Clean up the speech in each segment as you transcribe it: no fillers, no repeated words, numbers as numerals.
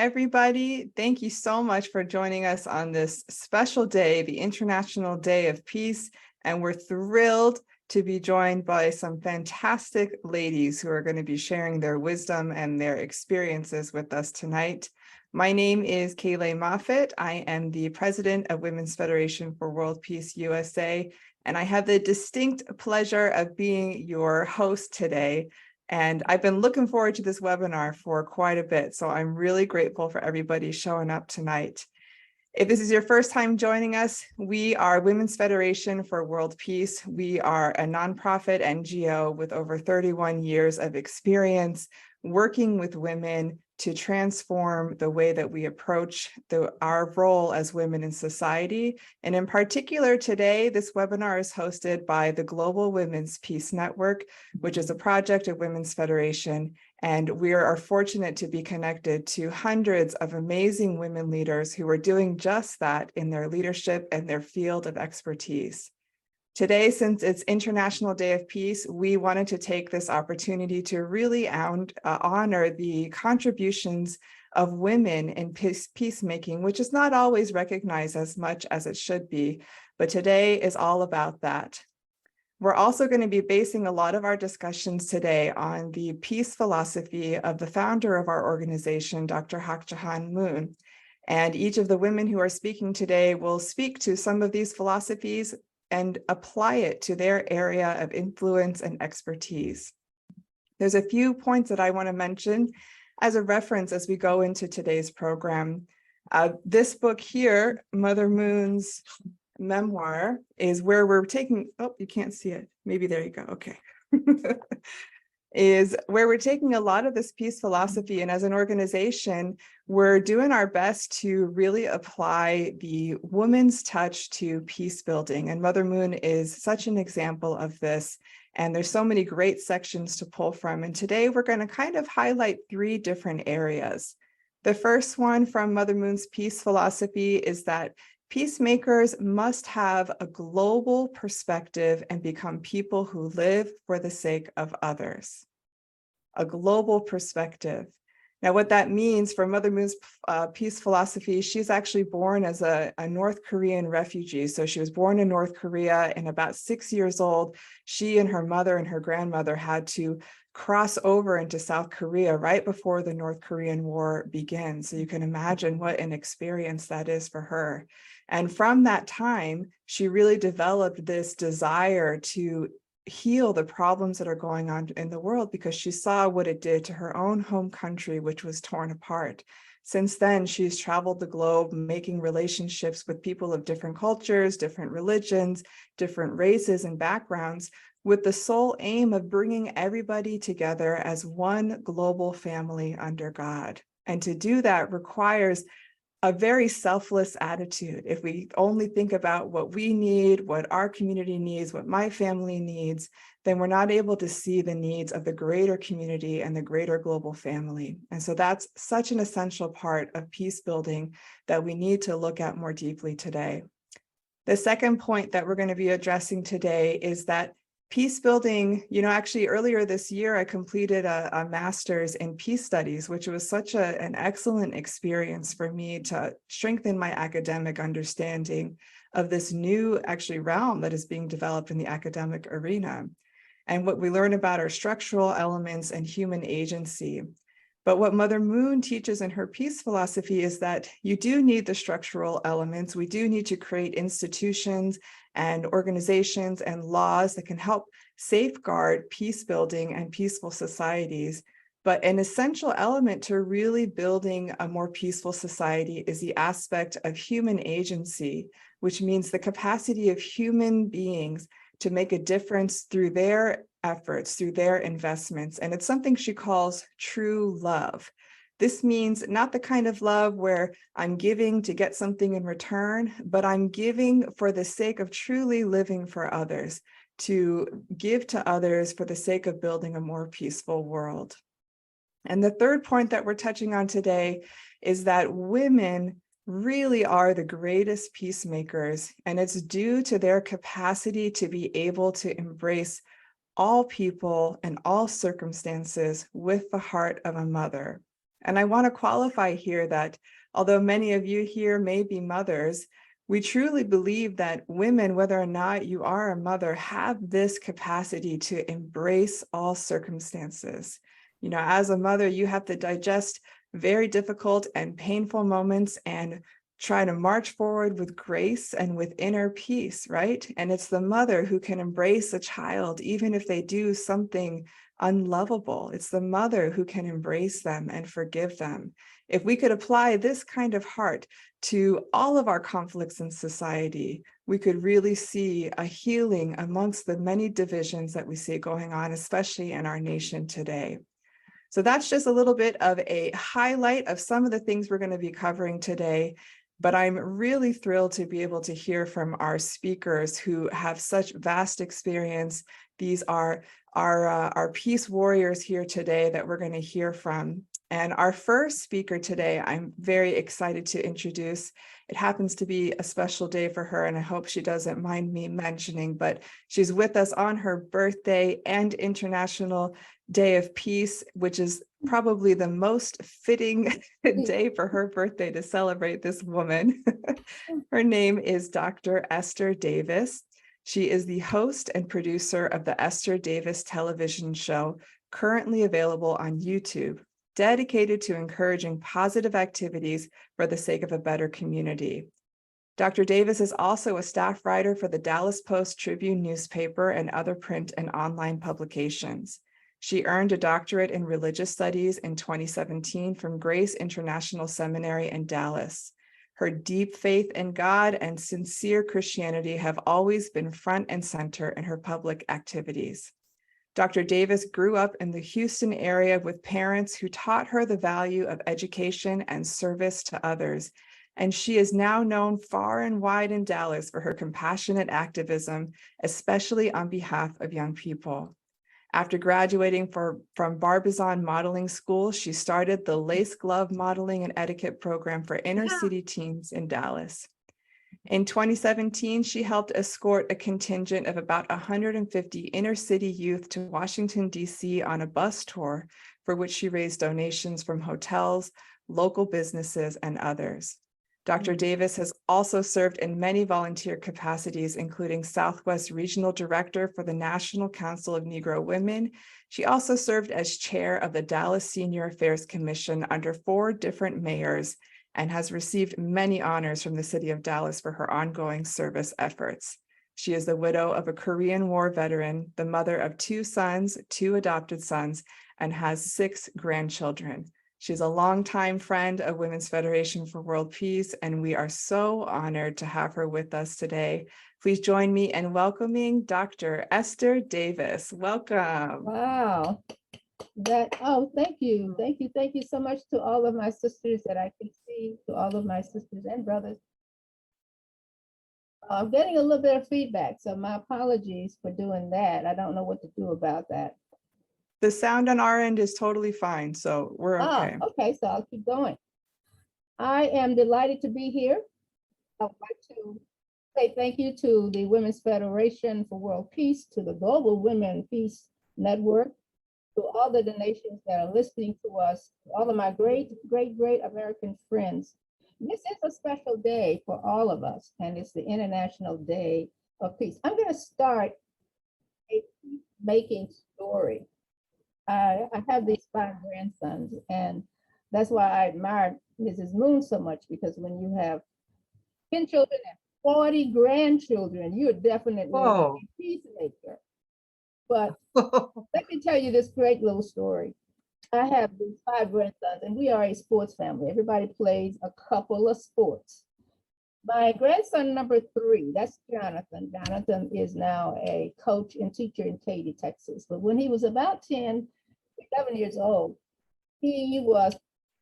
everybody. Thank you so much for joining us on this special day, the International Day of Peace. And we're thrilled to be joined by some fantastic ladies who are going to be sharing their wisdom and their experiences with us tonight. My name is Kayleigh Moffitt. I am the president of Women's Federation for World Peace USA, and I have the distinct pleasure of being your host today. And I've been looking forward to this webinar for quite a bit, so I'm really grateful for everybody showing up tonight. If this is your first time joining us, we are Women's Federation for World Peace. We are a nonprofit NGO with over 31 years of experience working with women to transform the way that we approach our role as women in society. And in particular, today, this webinar is hosted by the Global Women's Peace Network, which is a project of Women's Federation. And we are fortunate to be connected to hundreds of amazing women leaders who are doing just that in their leadership and their field of expertise. Today, since it's International Day of Peace, we wanted to take this opportunity to really honor the contributions of women in peacemaking, which is not always recognized as much as it should be, but today is all about that. We're also going to be basing a lot of our discussions today on the peace philosophy of the founder of our organization, Dr. Hak Ja Han Moon. And each of the women who are speaking today will speak to some of these philosophies and apply it to their area of influence and expertise. There's a few points that I want to mention as a reference as we go into today's program. This book here, Mother Moon's memoir, is where we're taking, oh, you can't see it. Maybe there you go, okay. Is where we're taking a lot of this peace philosophy, and as an organization, we're doing our best to really apply the woman's touch to peace building. And Mother Moon is such an example of this. And there's so many great sections to pull from. And today we're going to kind of highlight three different areas. The first one from Mother Moon's peace philosophy is that peacemakers must have a global perspective and become people who live for the sake of others. A global perspective. Now, what that means for Mother Moon's peace philosophy, she's actually born as a North Korean refugee. So she was born in North Korea, and about 6 years old, she and her mother and her grandmother had to cross over into South Korea right before the North Korean War began. So you can imagine what an experience that is for her. And from that time, she really developed this desire to heal the problems that are going on in the world because she saw what it did to her own home country, which was torn apart. Since then, she's traveled the globe, making relationships with people of different cultures, different religions, different races and backgrounds, with the sole aim of bringing everybody together as one global family under God. And to do that requires a very selfless attitude. If we only think about what we need, what our community needs, what my family needs, then we're not able to see the needs of the greater community and the greater global family. And so that's such an essential part of peace building that we need to look at more deeply today. The second point that we're going to be addressing today is that peace building, actually earlier this year, I completed a master's in peace studies, which was such an excellent experience for me to strengthen my academic understanding of this new realm that is being developed in the academic arena. And what we learn about are structural elements and human agency. But what Mother Moon teaches in her peace philosophy is that you do need the structural elements. We do need to create institutions and organizations and laws that can help safeguard peace building and peaceful societies. But an essential element to really building a more peaceful society is the aspect of human agency, which means the capacity of human beings to make a difference through their efforts, through their investments. And it's something she calls true love. This means not the kind of love where I'm giving to get something in return, but I'm giving for the sake of truly living for others, to give to others for the sake of building a more peaceful world. And the third point that we're touching on today is that women really are the greatest peacemakers, and it's due to their capacity to be able to embrace all people and all circumstances with the heart of a mother. And I want to qualify here that although many of you here may be mothers, we truly believe that women, whether or not you are a mother, have this capacity to embrace all circumstances. You know, as a mother, you have to digest very difficult and painful moments and try to march forward with grace and with inner peace, right? And it's the mother who can embrace a child, even if they do something unlovable. It's the mother who can embrace them and forgive them. If we could apply this kind of heart to all of our conflicts in society, we could really see a healing amongst the many divisions that we see going on, especially in our nation today. So that's just a little bit of a highlight of some of the things we're going to be covering today. But I'm really thrilled to be able to hear from our speakers who have such vast experience. These are our peace warriors here today that we're going to hear from. And our first speaker today, I'm very excited to introduce. It happens to be a special day for her, and I hope she doesn't mind me mentioning, but she's with us on her birthday and International Day of Peace, which is probably the most fitting day for her birthday to celebrate this woman. Her name is Dr. Esther Davis. She is the host and producer of the Esther Davis television show, currently available on YouTube, dedicated to encouraging positive activities for the sake of a better community. Dr. Davis is also a staff writer for the Dallas Post-Tribune newspaper and other print and online publications. She earned a doctorate in religious studies in 2017 from Grace International Seminary in Dallas. Her deep faith in God and sincere Christianity have always been front and center in her public activities. Dr. Davis grew up in the Houston area with parents who taught her the value of education and service to others, and she is now known far and wide in Dallas for her compassionate activism, especially on behalf of young people. After graduating from Barbizon Modeling School, she started the Lace Glove Modeling and Etiquette program for inner city teens in Dallas. In 2017, she helped escort a contingent of about 150 inner city youth to Washington, D.C. on a bus tour for which she raised donations from hotels, local businesses, and others. Dr. Davis has also served in many volunteer capacities, including Southwest Regional Director for the National Council of Negro Women. She also served as chair of the Dallas Senior Affairs Commission under 4 different mayors, and has received many honors from the city of Dallas for her ongoing service efforts. She is the widow of a Korean War veteran, the mother of 2 sons, 2 adopted sons, and has 6 grandchildren. She's a longtime friend of Women's Federation for World Peace, and we are so honored to have her with us today. Please join me in welcoming Dr. Esther Davis. Welcome. Wow. Thank you. Thank you so much to all of my sisters that I can see, to all of my sisters and brothers. I'm getting a little bit of feedback, so my apologies for doing that. I don't know what to do about that. The sound on our end is totally fine, so we're okay. Okay, so I'll keep going. I am delighted to be here. I would like to say thank you to the Women's Federation for World Peace, to the Global Women Peace Network, to all the nations that are listening to us, all of my great American friends. This is a special day for all of us, and it's the International Day of Peace. I'm going to start a peacemaking story. I have these 5 grandsons, and that's why I admire Mrs. Moon so much, because when you have 10 children and 40 grandchildren, you're definitely a peacemaker. But let me tell you this great little story. I have these 5 grandsons, and we are a sports family. Everybody plays a couple of sports. My grandson number 3, that's Jonathan. Jonathan is now a coach and teacher in Katy, Texas. But when he was about 10, 11 years old, he was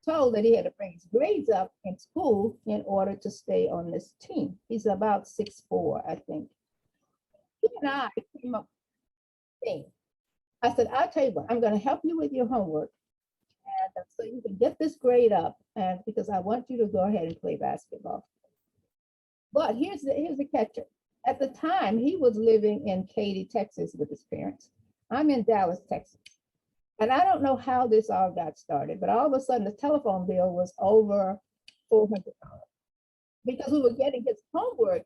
told that he had to bring his grades up in school in order to stay on this team. He's about 6'4", I think. He and I came up with a thing. I said, I'll tell you what, I'm going to help you with your homework, and so you can get this grade up, and because I want you to go ahead and play basketball. But here's the catcher. At the time, he was living in Katy, Texas with his parents. I'm in Dallas, Texas. And I don't know how this all got started, but all of a sudden the telephone bill was over $400 because we were getting his homework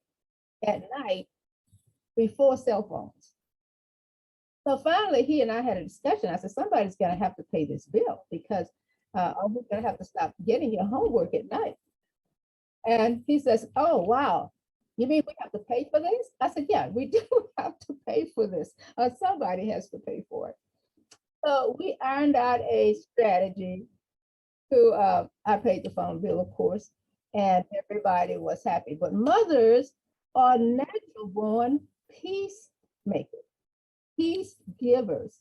at night before cell phones. So finally, he and I had a discussion. I said, somebody's going to have to pay this bill because we're going to have to stop getting your homework at night. And he says, oh, wow. You mean we have to pay for this? I said, yeah, we do have to pay for this. Somebody has to pay for it. So we ironed out a strategy to, I paid the phone bill, of course, and everybody was happy. But mothers are natural born peacemakers, peace givers.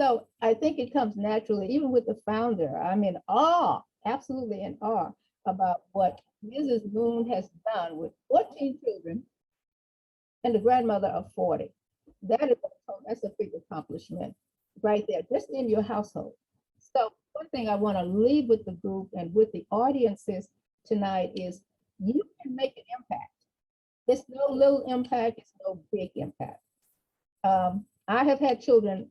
So I think it comes naturally, even with the founder. I'm in awe, absolutely in awe about what Mrs. Moon has done with 14 children and the grandmother of 40. That's a big accomplishment right there, just in your household. So one thing I want to leave with the group and with the audiences tonight is you can make an impact. It's no little impact, it's no big impact. I have had children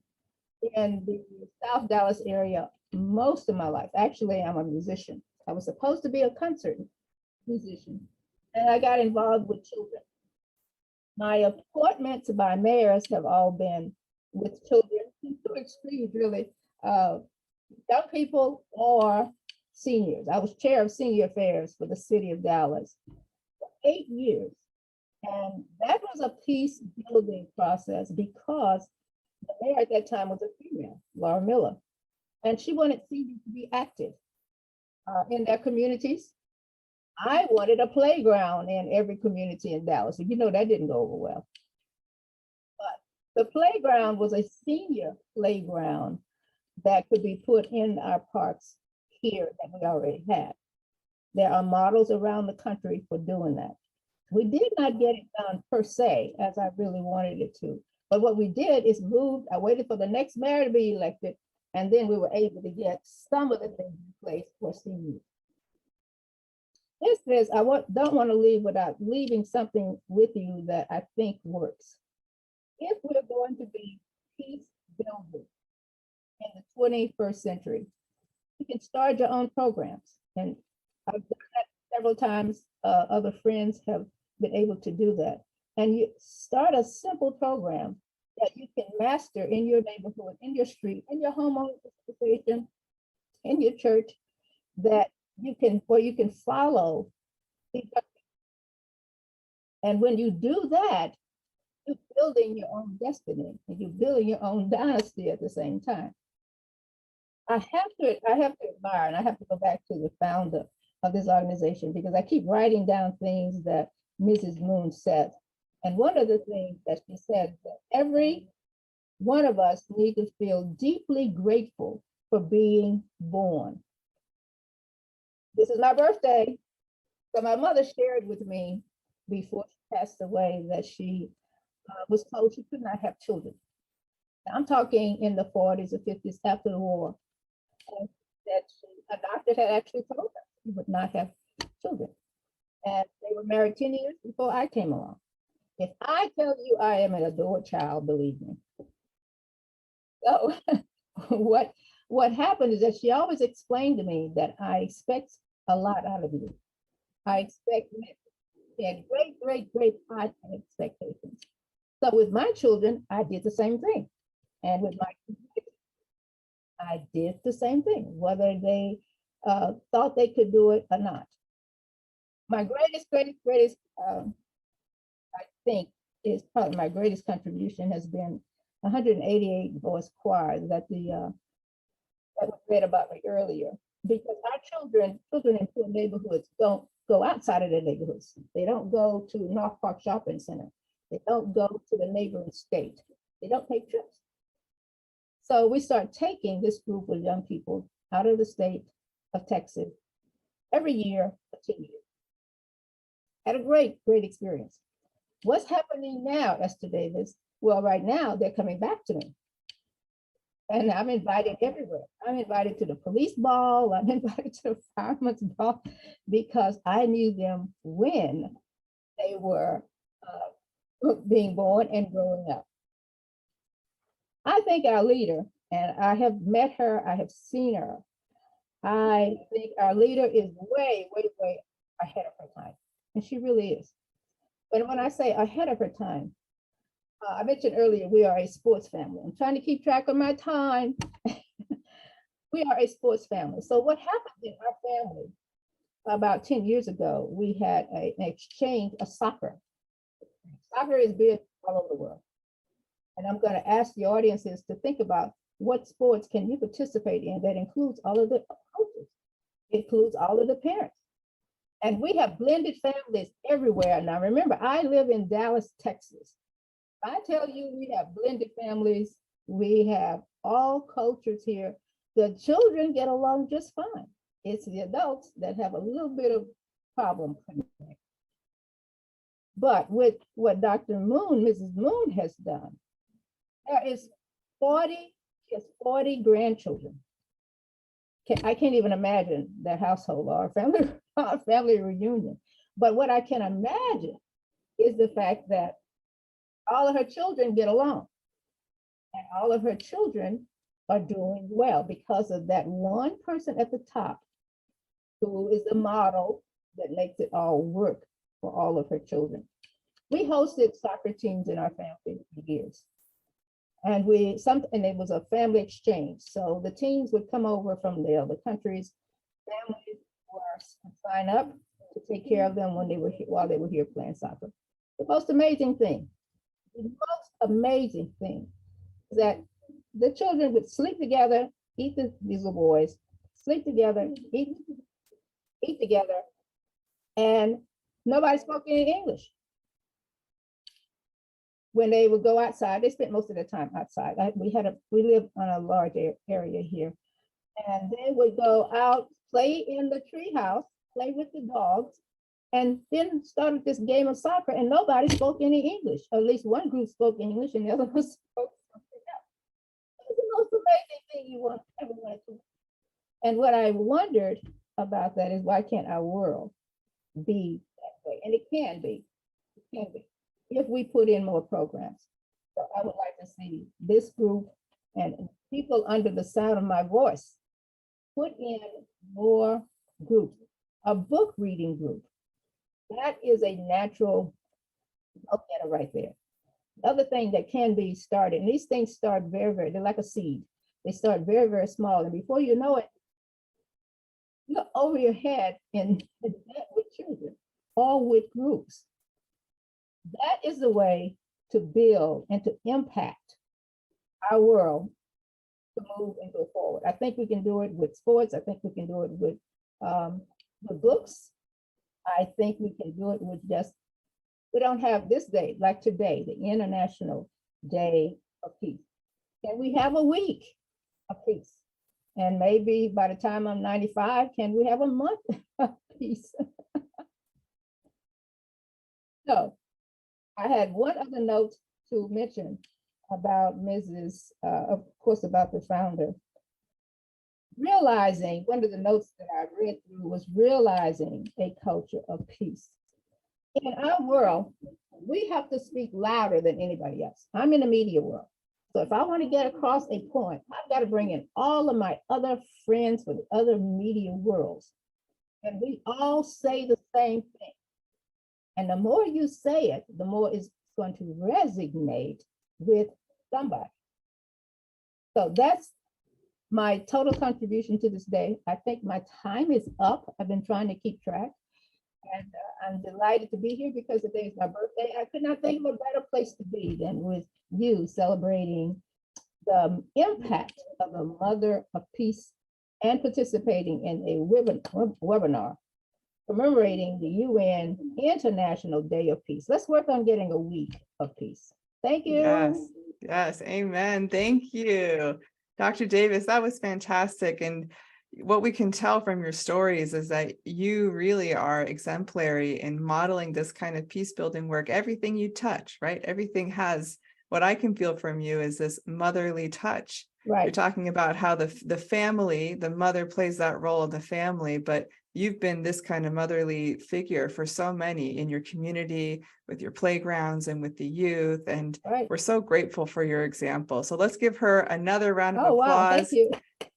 in the South Dallas area most of my life. Actually, I'm a musician. I was supposed to be a concert musician, and I got involved with children. My appointments by mayors have all been with children, two extremes, really, young people or seniors. I was chair of senior affairs for the city of Dallas for 8 years. And that was a peace building process because the mayor at that time was a female, Laura Miller, and she wanted seniors to be active in their communities. I wanted a playground in every community in Dallas. You know, that didn't go over well. But the playground was a senior playground that could be put in our parks here that we already had. There are models around the country for doing that. We did not get it done per se, as I really wanted it to. But what we did is move, I waited for the next mayor to be elected, and then we were able to get some of the things in place for seniors. This is, don't want to leave without leaving something with you that I think works. If we're going to be peace builders in the 21st century, you can start your own programs. And I've done that several times. Other friends have been able to do that. And you start a simple program that you can master in your neighborhood, in your street, in your homeowner association, in your church, that you can, where you can follow. And when you do that, you're building your own destiny and you're building your own dynasty at the same time. I have to admire, and I have to go back to the founder of this organization because I keep writing down things that Mrs. Moon said. And one of the things that she said is that every one of us need to feel deeply grateful for being born. This is my birthday. So my mother shared with me before she passed away that she was told she could not have children. Now, I'm talking in the 40s or 50s after the war. And that a doctor had actually told her she would not have children. And they were married 10 years before I came along. If I tell you I am an adored child, believe me. So what happened is that she always explained to me that I expect a lot out of you. I expect she had great high expectations. So with my children, I did the same thing. And with my kids, I did the same thing, whether they thought they could do it or not. My greatest, I think, is probably my greatest contribution has been 188 voice choir that that was read about me earlier. Because our children in poor neighborhoods don't go outside of their neighborhoods. They don't go to North Park Shopping Center. They don't go to the neighboring state. They don't take trips. So we start taking this group of young people out of the state of Texas every year for 10 years. Had a great experience. What's happening now, Esther Davis? Well, right now they're coming back to me. And I'm invited everywhere. I'm invited to the police ball. I'm invited to the fireman's ball because I knew them when they were being born and growing up. I think our leader, And I have met her, I have seen her. I think our leader is way, way, way ahead of her time. And she really is. But when I say ahead of her time, I mentioned earlier, we are a sports family. I'm trying to keep track of my time. We are a sports family. So what happened in our family about 10 years ago, we had an exchange of soccer. Soccer is big all over the world. And I'm going to ask the audiences to think about what sports can you participate in that includes all of the coaches, includes all of the parents. And we have blended families everywhere. Now, remember, I live in Dallas, Texas. I tell you, we have blended families. We have all cultures here. The children get along just fine. It's the adults that have a little bit of problem. But with what Dr. Moon, Mrs. Moon has done, there is 40, she has 40 grandchildren. I can't even imagine their household or family reunion. But what I can imagine is the fact that all of her children get along. And all of her children are doing well because of that one person at the top who is the model that makes it all work for all of her children. We hosted soccer teams in our family for years. And it was a family exchange. So the teams would come over from the other countries. Families were sign up to take care of them when they were here, while they were here playing soccer. The most amazing thing is that the children would sleep together, these little boys, sleep together, eat together, and nobody spoke any English. When they would go outside, they spent most of their time outside. We live on a large area here. And they would go out, play in the treehouse, play with the dogs, and then started this game of soccer, and nobody spoke any English. Or at least one group spoke English and the other one spoke something else. It was the most amazing thing you ever wanted to. And what I wondered about that is, why can't our world be that way? And it can be. It can be, if we put in more programs. So I would like to see this group and people under the sound of my voice put in more groups. A book reading group, that is a natural get it right there. The other thing that can be started, and these things start very, they're like a seed. They start very, very small. And before you know it, you're over your head in that with children, all with groups. That is the way to build and to impact our world to move and go forward. I think we can do it with sports. I think we can do it with the books. I think we can do it with we don't have this day, like today, the International Day of Peace. Can we have a week of peace? And maybe by the time I'm 95, can we have a month of peace? So I had one other note to mention about of course, about the founder. Realizing, one of the notes that I read through was realizing a culture of peace. In our world, we have to speak louder than anybody else. I'm in the media world. So if I want to get across a point, I've got to bring in all of my other friends from the other media worlds. And we all say the same thing. And the more you say it, the more it's going to resonate with somebody. So that's my total contribution to this day. I think my time is up. I've been trying to keep track. And I'm delighted to be here because today is my birthday. I could not think of a better place to be than with you celebrating the impact of the Mother of Peace and participating in a webinar commemorating the UN International Day of Peace. Let's work on getting a week of peace. Thank you. Yes, amen. Thank you, Dr. Davis. That was fantastic. And what we can tell from your stories is that you really are exemplary in modeling this kind of peace building work. Everything you touch, right? Everything has, what I can feel from you is this motherly touch. You're Right. talking about how the family, the mother plays that role in the family, but you've been this kind of motherly figure for so many in your community, with your playgrounds and with the youth. And Right. we're so grateful for your example. So let's give her another round of Oh, wow. Thank applause. you.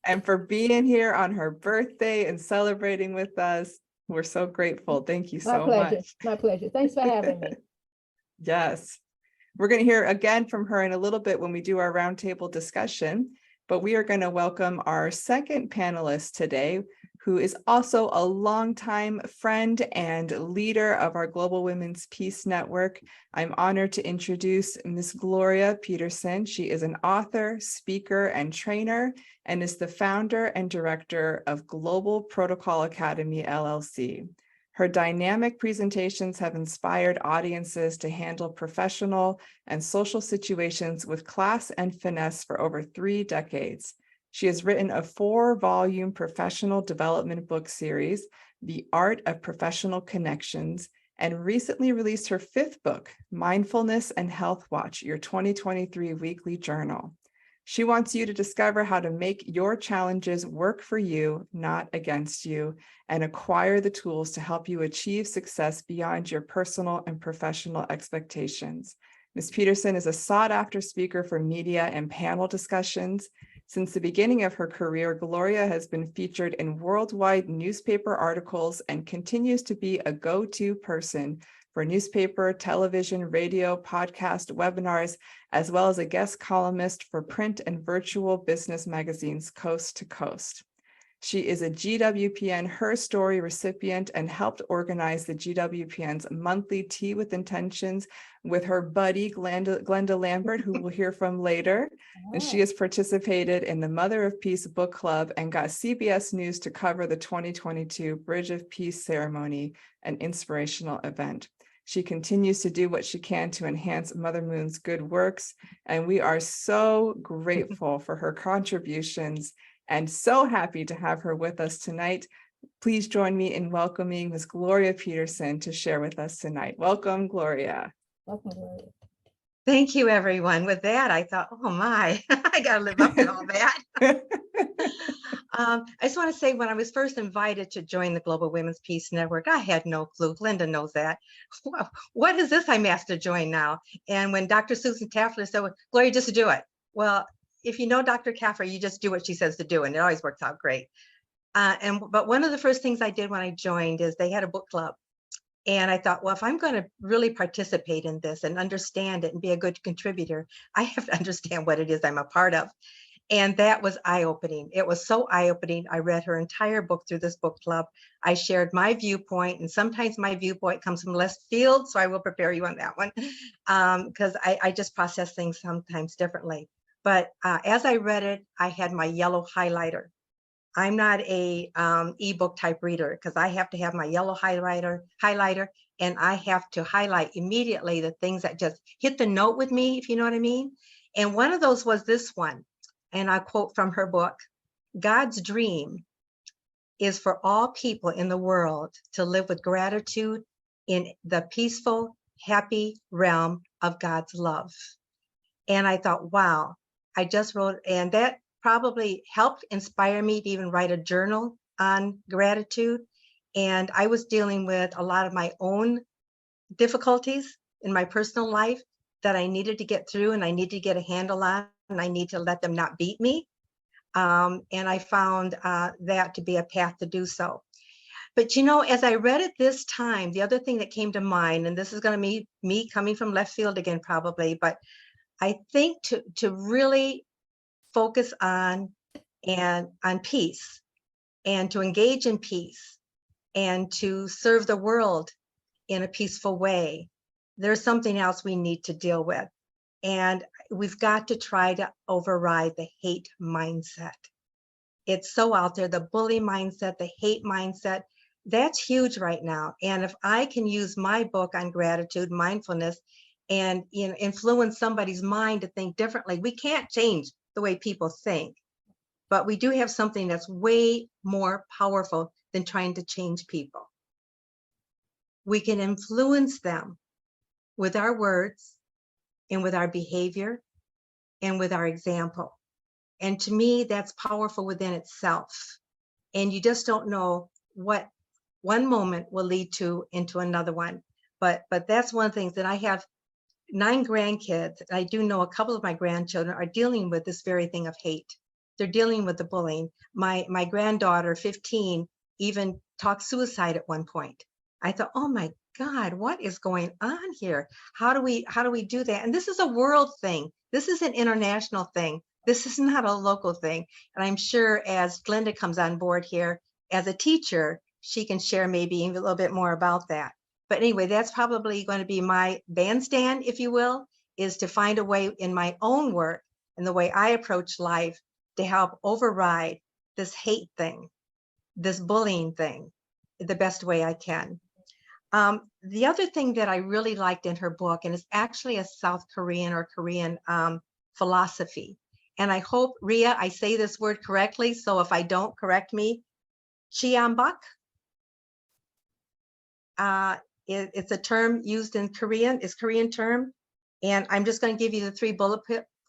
And for being here on her birthday and celebrating with us. We're so grateful. Thank you My so pleasure. much. My pleasure. Thanks for having me. Yes. We're going to hear again from her in a little bit when we do our roundtable discussion, but we are going to welcome our second panelist today, who is also a longtime friend and leader of our Global Women's Peace Network. I'm honored to introduce Ms. Gloria Peterson. She is an author, speaker, and trainer, and is the founder and director of Global Protocol Academy, LLC. Her dynamic presentations have inspired audiences to handle professional and social situations with class and finesse for over 3 decades. She has written a 4-volume professional development book series, The Art of Professional Connections, and recently released her 5th book, Mindfulness and Health Watch, your 2023 weekly journal. She wants you to discover how to make your challenges work for you, not against you, and acquire the tools to help you achieve success beyond your personal and professional expectations. Ms. Peterson is a sought-after speaker for media and panel discussions. Since the beginning of her career, Gloria has been featured in worldwide newspaper articles and continues to be a go-to person for newspaper, television, radio, podcast, webinars, as well as a guest columnist for print and virtual business magazines coast to coast. She is a GWPN Her Story recipient and helped organize the GWPN's monthly Tea with Intentions with her buddy, Glenda Lambert, who we'll hear from later. And she has participated in the Mother of Peace book club and got CBS News to cover the 2022 Bridge of Peace ceremony, an inspirational event. She continues to do what she can to enhance Mother Moon's good works, and we are so grateful for her contributions and so happy to have her with us tonight. Please join me in welcoming Ms. Gloria Peterson to share with us tonight. Welcome, Gloria. Welcome, Gloria. Thank you, everyone. With that, I thought, oh my, I got to live up to all that. I just want to say, when I was first invited to join the Global Women's Peace Network, I had no clue. Linda knows that. What is this I'm asked to join now? And when Dr. Susan Taffler said, well, Gloria, just do it. Well, if you know Dr. Taffler, you just do what she says to do, and it always works out great. But one of the first things I did when I joined is they had a book club. And I thought, well, if I'm going to really participate in this and understand it and be a good contributor, I have to understand what it is I'm a part of. And that was eye-opening. It was so eye-opening. I read her entire book through this book club. I shared my viewpoint, and sometimes my viewpoint comes from left field, so I will prepare you on that one, because I just process things sometimes differently. But as I read it, I had my yellow highlighter. I'm not a ebook type reader, because I have to have my yellow highlighter, and I have to highlight immediately the things that just hit the note with me, if you know what I mean. And one of those was this one. And I quote from her book: God's dream is for all people in the world to live with gratitude in the peaceful, happy realm of God's love. And I thought, wow, I just wrote, and that probably helped inspire me to even write a journal on gratitude. And I was dealing with a lot of my own difficulties in my personal life that I needed to get through, and I need to get a handle on, and I need to let them not beat me. And I found that to be a path to do so. But you know, as I read it this time, the other thing that came to mind, and this is going to be me coming from left field again, probably, but I think to really focus on peace, and to engage in peace, and to serve the world in a peaceful way, there's something else we need to deal with. And we've got to try to override the hate mindset. It's so out there, the bully mindset, the hate mindset, that's huge right now. And if I can use my book on gratitude, mindfulness, and influence somebody's mind to think differently, we can't change the way people think, but we do have something that's way more powerful than trying to change people. We can influence them with our words, and with our behavior, and with our example. And to me, that's powerful within itself. And you just don't know what one moment will lead to into another one. But that's one of the things that I have 9 grandkids. I do know a couple of my grandchildren are dealing with this very thing of hate. They're dealing with the bullying. My granddaughter, 15, even talked suicide at one point. I thought, oh my God, what is going on here? How do we do that? And this is a world thing. This is an international thing. This is not a local thing. And I'm sure as Glenda comes on board here as a teacher, she can share maybe a little bit more about that. But anyway, that's probably going to be my bandstand, if you will, is to find a way in my own work and the way I approach life to help override this hate thing, this bullying thing, the best way I can. The other thing that I really liked in her book, and it's actually a South Korean or Korean philosophy, and I hope, Ria, I say this word correctly, so if I don't, correct me, Chiambak. It's a term used in Korean, it's a Korean term. And I'm just going to give you the 3 bullet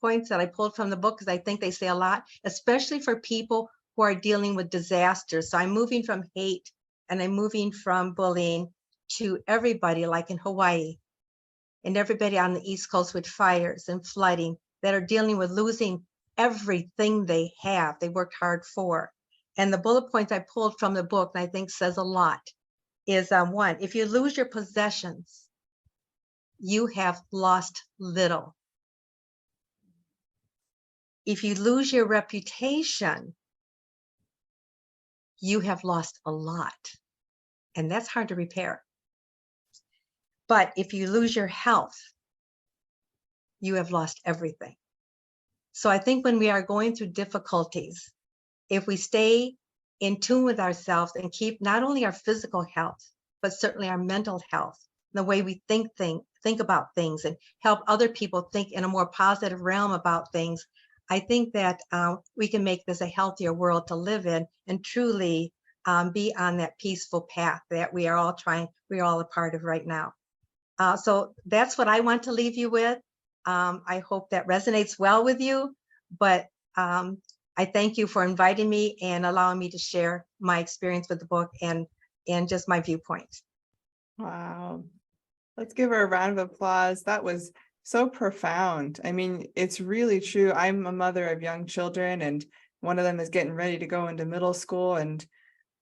points that I pulled from the book because I think they say a lot, especially for people who are dealing with disasters. So I'm moving from hate and I'm moving from bullying to everybody, like in Hawaii, and everybody on the East Coast with fires and flooding that are dealing with losing everything they have, they worked hard for. And the bullet points I pulled from the book, and I think says a lot, is 1, if you lose your possessions, you have lost little. If you lose your reputation, you have lost a lot. And that's hard to repair. But if you lose your health, you have lost everything. So I think when we are going through difficulties, if we stay in tune with ourselves and keep not only our physical health, but certainly our mental health, the way we think about things and help other people think in a more positive realm about things, I think that we can make this a healthier world to live in and truly be on that peaceful path that we're all a part of right now. So that's what I want to leave you with. I hope that resonates well with you, but I thank you for inviting me and allowing me to share my experience with the book and just my viewpoint. Wow. Let's give her a round of applause. That was so profound. I mean, it's really true. I'm a mother of young children, and one of them is getting ready to go into middle school, and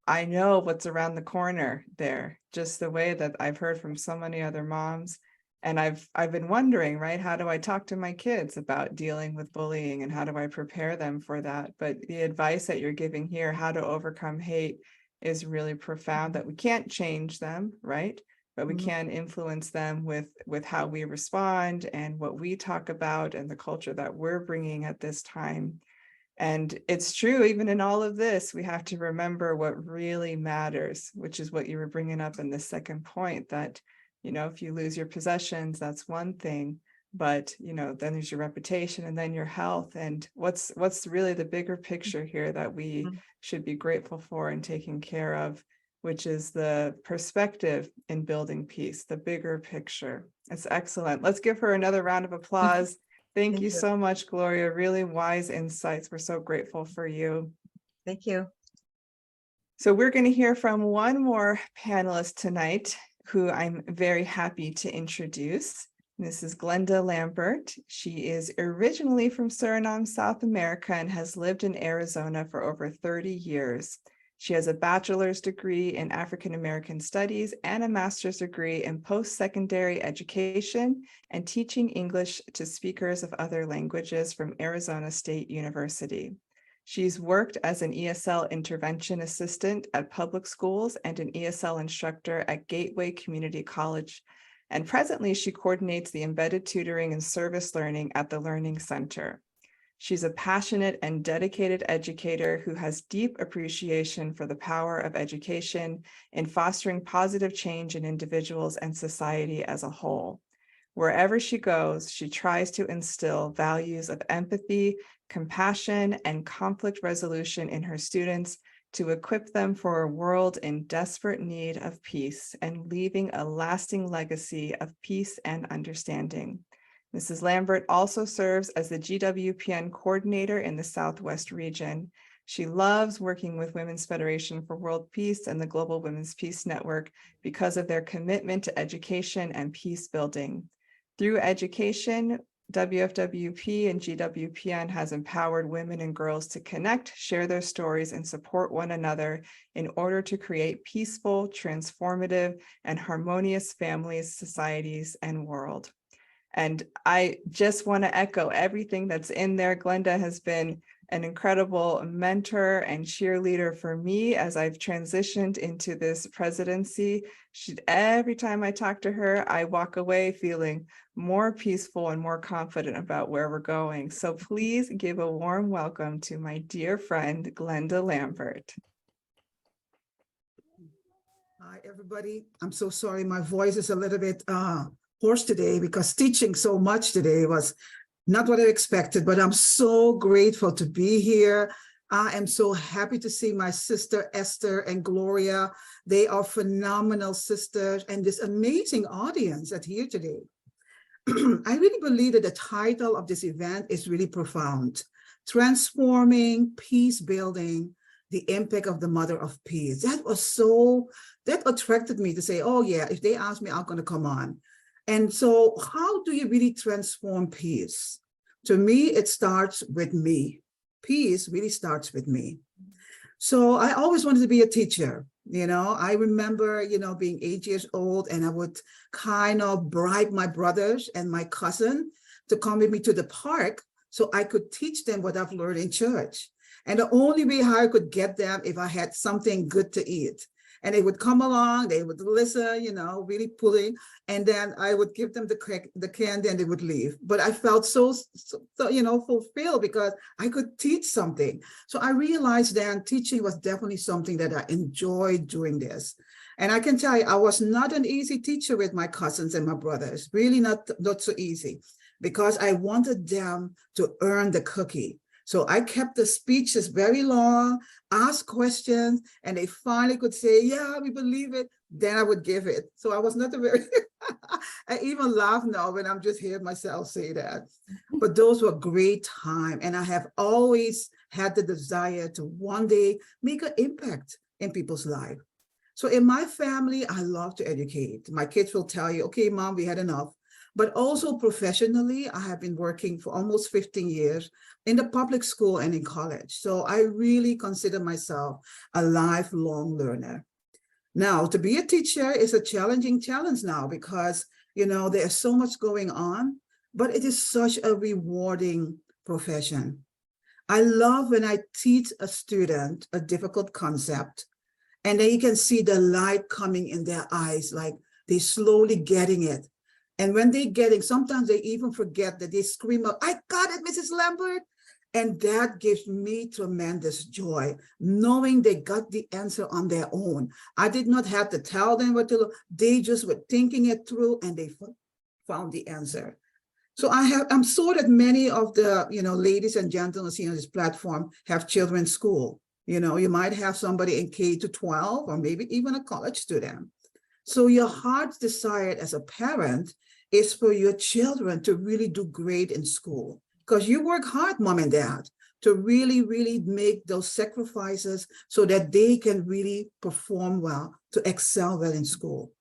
I know what's around the corner there, just the way that I've heard from so many other moms. And I've been wondering, right, how do I talk to my kids about dealing with bullying and how do I prepare them for that? But the advice that you're giving here, how to overcome hate, is really profound, that we can't change them, right? But we can influence them with how we respond and what we talk about and the culture that we're bringing at this time. And it's true, even in all of this, we have to remember what really matters, which is what you were bringing up in the second point, that, you know, if you lose your possessions, that's one thing, but, you know, then there's your reputation and then your health. And what's really the bigger picture here that we should be grateful for and taking care of, which is the perspective in building peace, the bigger picture. It's excellent. Let's give her another round of applause. Thank you so much, Gloria. Really wise insights. We're so grateful for you. Thank you. So we're going to hear from one more panelist tonight, who I'm very happy to introduce. This is Glenda Lambert. She is originally from Suriname, South America, and has lived in Arizona for over 30 years. She has a bachelor's degree in African American Studies and a master's degree in post-secondary education and teaching English to speakers of other languages from Arizona State University. She's worked as an ESL intervention assistant at public schools and an ESL instructor at Gateway Community College. And presently, she coordinates the embedded tutoring and service learning at the Learning Center. She's a passionate and dedicated educator who has deep appreciation for the power of education in fostering positive change in individuals and society as a whole. Wherever she goes, she tries to instill values of empathy, compassion, and conflict resolution in her students to equip them for a world in desperate need of peace and leaving a lasting legacy of peace and understanding. Mrs. Lambert also serves as the GWPN coordinator in the Southwest region. She loves working with Women's Federation for World Peace and the Global Women's Peace Network because of their commitment to education and peace building. Through education, WFWP and GWPN has empowered women and girls to connect, share their stories, and support one another in order to create peaceful, transformative, and harmonious families, societies, and world. And I just want to echo everything that's in there. Glenda has been an incredible mentor and cheerleader for me as I've transitioned into this presidency. Every time I talk to her, I walk away feeling more peaceful and more confident about where we're going. So please give a warm welcome to my dear friend, Glenda Lambert. Hi, everybody. I'm so sorry. My voice is a little bit hoarse today because teaching so much today was not what I expected, but I'm so grateful to be here. I am so happy to see my sister Esther and Gloria. They are phenomenal sisters and this amazing audience that's here today. I really believe that the title of this event is really profound. Transforming, peace building, the impact of the Mother of Peace. That attracted me to say, oh yeah, if they ask me, I'm going to come on. And so how do you really transform peace? To me, it starts with me. Peace really starts with me. So I always wanted to be a teacher. I remember, being 8 years old, and I would kind of bribe my brothers and my cousin to come with me to the park so I could teach them what I've learned in church. And the only way how I could get them if I had something good to eat. And they would come along, they would listen, really pulling, and then I would give them the candy and they would leave. But I felt so fulfilled because I could teach something. So I realized then teaching was definitely something that I enjoyed doing this. And I can tell you, I was not an easy teacher with my cousins and my brothers, really not so easy, because I wanted them to earn the cookie. So I kept the speeches very long, asked questions, and they finally could say, yeah, we believe it. Then I would give it. So I was not a very, I even laugh now when I'm just hearing myself say that. But those were great time. And I have always had the desire to one day make an impact in people's life. So in my family, I love to educate. My kids will tell you, okay, Mom, we had enough. But also professionally, I have been working for almost 15 years in the public school and in college. So I really consider myself a lifelong learner. Now, to be a teacher is a challenging challenge now because, there's so much going on, but it is such a rewarding profession. I love when I teach a student a difficult concept, and then you can see the light coming in their eyes, like they're slowly getting it. And when they get it, sometimes they even forget that they scream out, I got it, Mrs. Lambert. And that gives me tremendous joy, knowing they got the answer on their own. I did not have to tell them what to do. They just were thinking it through and they found the answer. So I'm sure that many of the, ladies and gentlemen seen on this platform have children in school. You might have somebody in K to 12 or maybe even a college student. So your heart's desire as a parent is for your children to really do great in school, because you work hard, Mom and Dad, to really, really make those sacrifices so that they can really perform well, to excel well in school.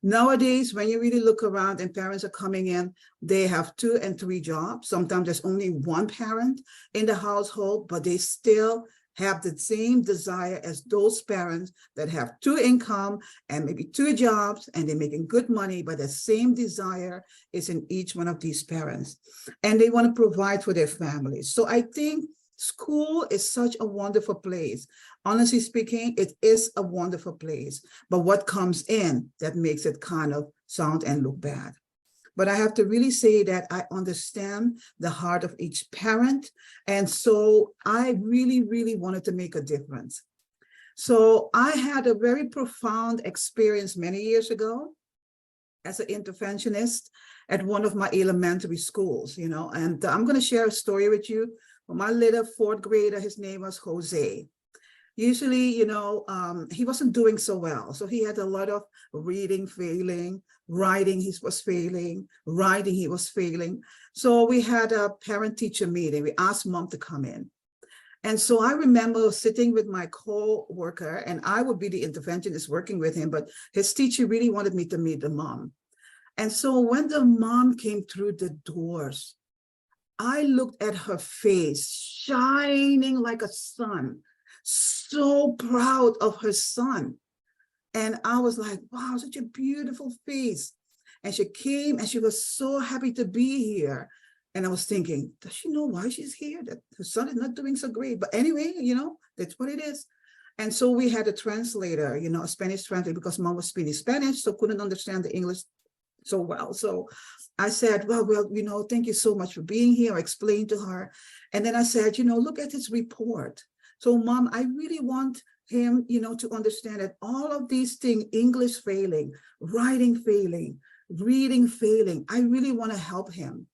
Nowadays, when you really look around and parents are coming in, they have 2 and 3 jobs. Sometimes there's only one parent in the household, but they still have the same desire as those parents that have 2 income and maybe 2 jobs and they're making good money, but the same desire is in each one of these parents. And they want to provide for their families. So I think school is such a wonderful place. Honestly speaking, it is a wonderful place, but what comes in that makes it kind of sound and look bad. But I have to really say that I understand the heart of each parent. And so I really, really wanted to make a difference. So I had a very profound experience many years ago as an interventionist at one of my elementary schools, and I'm going to share a story with you. My little 4th grader, his name was Jose. Usually, he wasn't doing so well. So he had a lot of reading failing, writing he was failing, writing he was failing. So we had a parent-teacher meeting. We asked mom to come in. And so I remember sitting with my co-worker, and I would be the interventionist working with him, but his teacher really wanted me to meet the mom. And so when the mom came through the doors, I looked at her face, shining like a sun, so proud of her son. And I was like, wow, such a beautiful face. And she came and she was so happy to be here. And I was thinking, does she know why she's here? That her son is not doing so great. But anyway, that's what it is. And so we had a translator, a Spanish translator, because mom was speaking Spanish, so couldn't understand the English so well. So I said, well, thank you so much for being here. I explained to her. And then I said, look at his report. So mom, I really want him, to understand that all of these things, English failing, writing failing, reading failing, I really want to help him.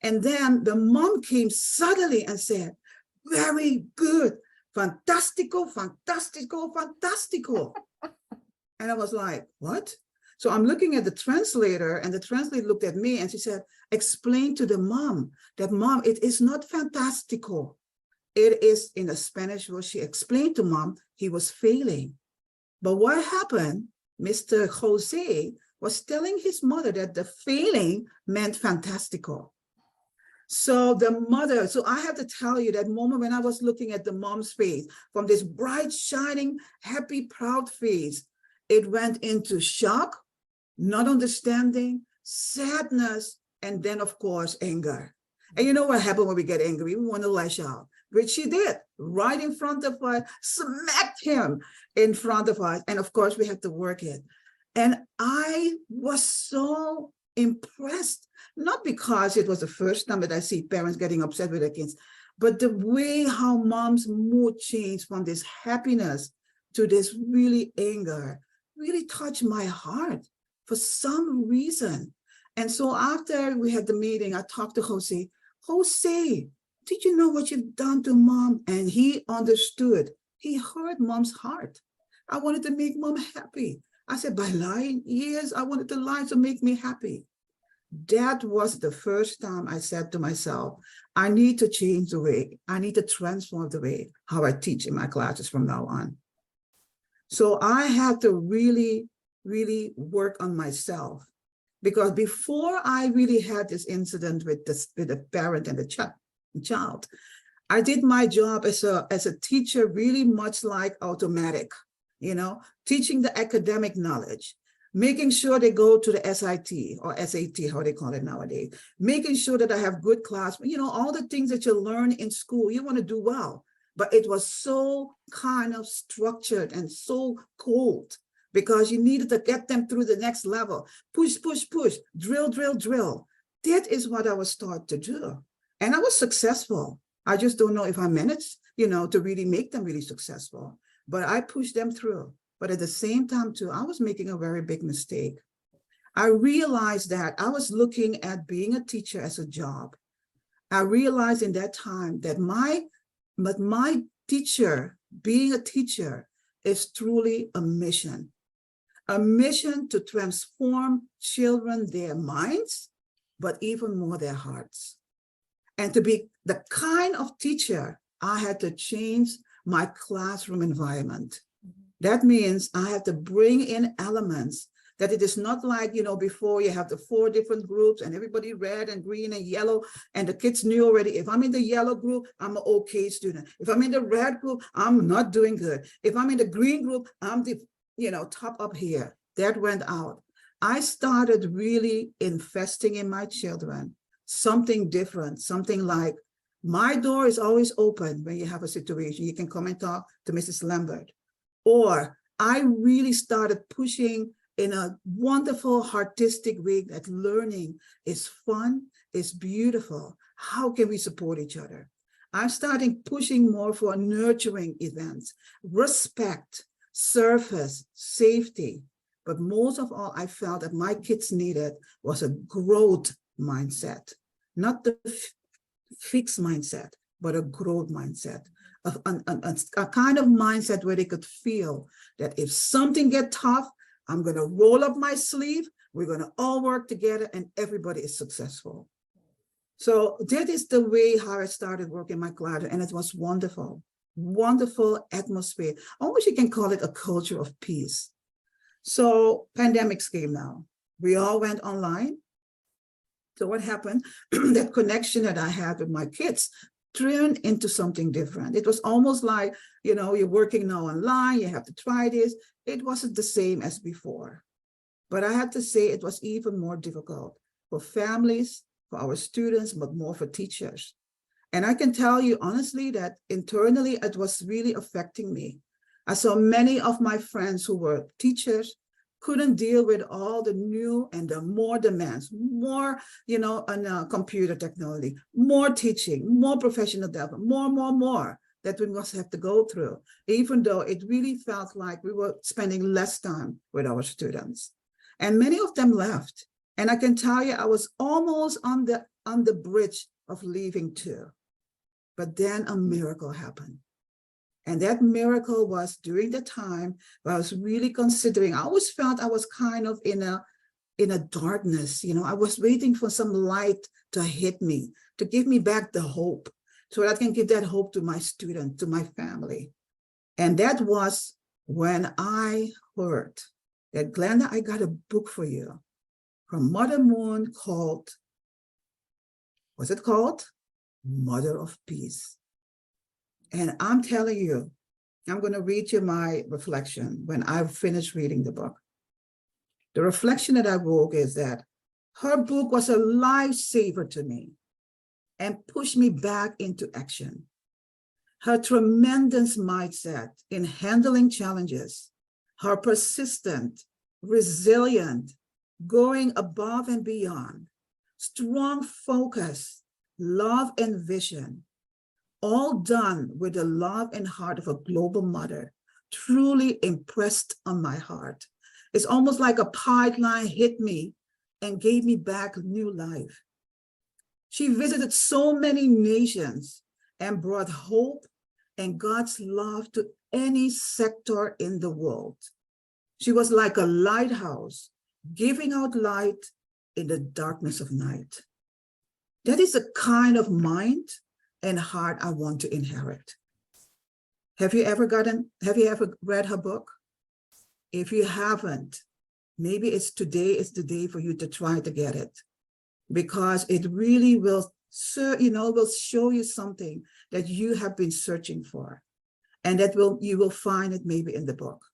And then the mom came suddenly and said, very good, fantastico, fantastico, fantastico. And I was like, what? So I'm looking at the translator, and the translator looked at me and she said, explain to the mom that, mom, it is not fantastico. It is in the Spanish word. She explained to mom, he was failing. But what happened? Mr. Jose was telling his mother that the failing meant fantastico. So I have to tell you that moment when I was looking at the mom's face, from this bright, shining, happy, proud face, it went into shock, not understanding, sadness, and then, of course, anger. And you know what happened when we get angry? We want to lash out, which she did right in front of us, smacked him in front of us. And of course, we had to work it. And I was so impressed, not because it was the first time that I see parents getting upset with their kids, but the way how mom's mood changed from this happiness to this really anger really touched my heart for some reason. And so after we had the meeting, I talked to Jose. Jose, did you know what you've done to mom? And he understood. He heard mom's heart. I wanted to make mom happy. I said, by lying? Yes, I wanted to lie to make me happy. That was the first time I said to myself, I need to change the way, I need to transform the way how I teach in my classes from now on. So I had to really, really work on myself, because before I really had this incident with the parent and the child, I did my job as a teacher really much like automatic, teaching the academic knowledge, making sure they go to the SIT or SAT, how they call it nowadays, making sure that I have good class, all the things that you learn in school, you want to do well. But it was so kind of structured and so cold, because you needed to get them through the next level. Push, push, push, drill, drill, drill. That is what I was taught to do. And I was successful. I just don't know if I managed, to really make them really successful. But I pushed them through. But at the same time, too, I was making a very big mistake. I realized that I was looking at being a teacher as a job. I realized in that time that my teacher, being a teacher, is truly a mission to transform children, their minds, but even more their hearts. And to be the kind of teacher, I had to change my classroom environment. That means I have to bring in elements that it is not like, before you have the 4 different groups and everybody red and green and yellow, and the kids knew already, if I'm in the yellow group, I'm an okay student. If I'm in the red group, I'm not doing good. If I'm in the green group, I'm the, top up here. That went out. I started really investing in my children, something different, something like, my door is always open when you have a situation. You can come and talk to Mrs. Lambert. Or I really started pushing in a wonderful artistic way that learning is fun, is beautiful. How can we support each other? I'm starting pushing more for nurturing events, respect, service, safety. But most of all, I felt that my kids needed was a growth mindset, not the fixed mindset, but a growth mindset. a kind of mindset where they could feel that if something get tough, I'm going to roll up my sleeve, we're going to all work together, and everybody is successful. So that is the way how I started working my classroom, and it was wonderful, wonderful atmosphere. Almost you can call it a culture of peace. So pandemics came now. We all went online. So what happened? That connection that I had with my kids turned into something different. It was almost like, you know, you're working now online, you have to try this. It wasn't the same as before. But I have to say it was even more difficult for families, for our students, but more for teachers. And I can tell you honestly that internally, it was really affecting me. I saw many of my friends who were teachers couldn't deal with all the new and the more demands, more, you know, on computer technology, more teaching, more professional development, more that we must have to go through, even though it really felt like we were spending less time with our students. And many of them left. And I can tell you, I was almost on the bridge of leaving too. But then a miracle happened. And that miracle was during the time where I was really considering, I always felt I was kind of in a darkness, you know, I was waiting for some light to hit me, to give me back the hope, so that I can give that hope to my students, to my family. And that was when I heard that, Glenda, I got a book for you from Mother Moon called, what's it called? Mother of Peace. And I'm telling you, I'm going to read you my reflection when I've finished reading the book. The reflection that I wrote is that her book was a lifesaver to me and pushed me back into action. Her tremendous mindset in handling challenges, her persistent, resilient, going above and beyond, strong focus, love and vision, all done with the love and heart of a global mother, truly impressed on my heart. It's almost like a pipeline hit me and gave me back new life. She visited so many nations and brought hope and God's love to any sector in the world. She was like a lighthouse, giving out light in the darkness of night. That is the kind of mind and heart I want to inherit. Have you ever read her book? If you haven't, maybe today is the day for you to try to get it, because it really will, will show you something that you have been searching for, and that you will find it maybe in the book.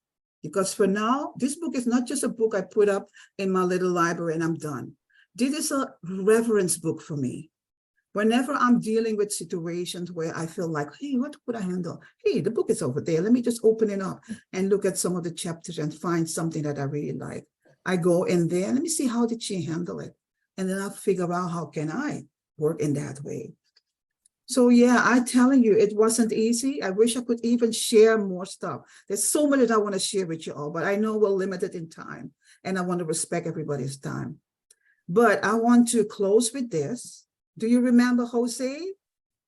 Because for now, this book is not just a book I put up in my little library and I'm done. This is a reference book for me. Whenever I'm dealing with situations where I feel like, hey, what could I handle? Hey, the book is over there. Let me just open it up and look at some of the chapters and find something that I really like. I go in there, let me see how did she handle it? And then I'll figure out how can I work in that way. So yeah, I'm telling you, it wasn't easy. I wish I could even share more stuff. There's so much that I want to share with you all, but I know we're limited in time and I want to respect everybody's time. But I want to close with this. Do you remember Jose,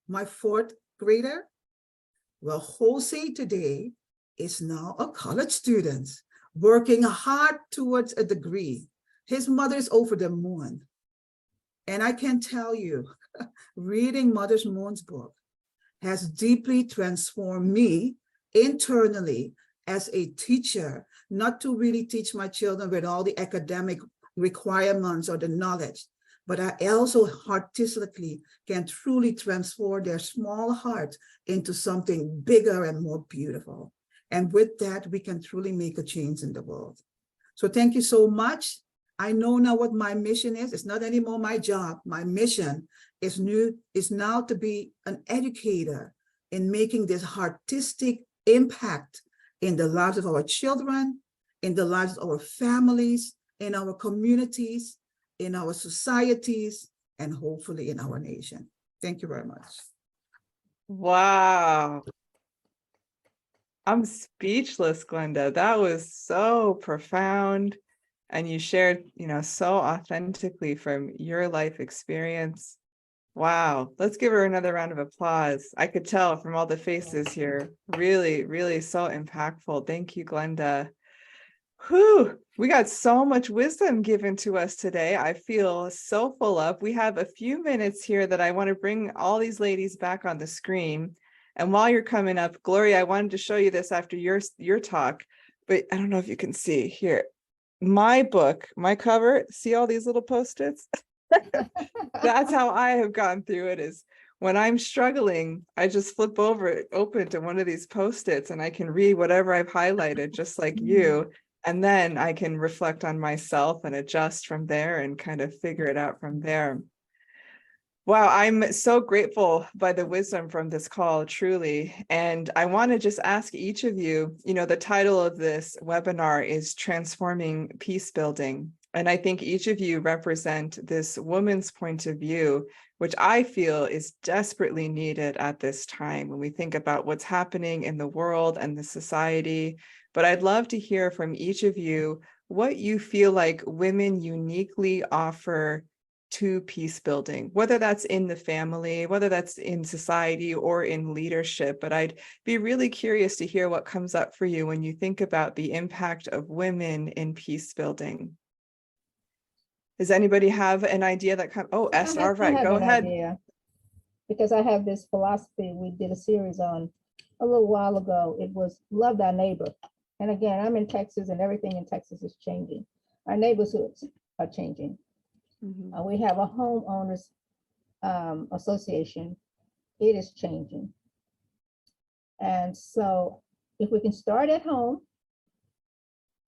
my fourth grader? Well, Jose today is now a college student working hard towards a degree. His mother is over the moon. And I can tell you, reading Mother Moon's book has deeply transformed me internally as a teacher, not to really teach my children with all the academic requirements or the knowledge, but I also artistically can truly transform their small heart into something bigger and more beautiful. And with that, we can truly make a change in the world. So thank you so much. I know now what my mission is. It's not anymore my job. My mission is now to be an educator in making this artistic impact in the lives of our children, in the lives of our families, in our communities, in our societies, and hopefully in our nation. Thank you very much. Wow. I'm speechless, Glenda. That was so profound. And you shared, so authentically from your life experience. Wow, let's give her another round of applause. I could tell from all the faces here. Really, really so impactful. Thank you, Glenda. Whew, we got so much wisdom given to us today. I feel so full up. We have a few minutes here that I want to bring all these ladies back on the screen. And while you're coming up, Gloria, I wanted to show you this after your talk, but I don't know if you can see here. My book, my cover, see all these little Post-its? That's how I have gone through it, is when I'm struggling, I just flip open to one of these Post-its and I can read whatever I've highlighted, just like you. And then I can reflect on myself and adjust from there and kind of figure it out from there. Wow, I'm so grateful by the wisdom from this call, truly. And I want to just ask each of you, the title of this webinar is Transforming Peacebuilding. And I think each of you represent this woman's point of view, which I feel is desperately needed at this time when we think about what's happening in the world and the society. But I'd love to hear from each of you what you feel like women uniquely offer to peace building, whether that's in the family, whether that's in society or in leadership. But I'd be really curious to hear what comes up for you when you think about the impact of women in peace building. Does anybody have an idea that comes? Oh, all right, go ahead. Idea, because I have this philosophy we did a series on a little while ago. It was love thy neighbor. And again, I'm in Texas and everything in Texas is changing. Our neighborhoods are changing. Mm-hmm. We have a homeowners association. It is changing. And so if we can start at home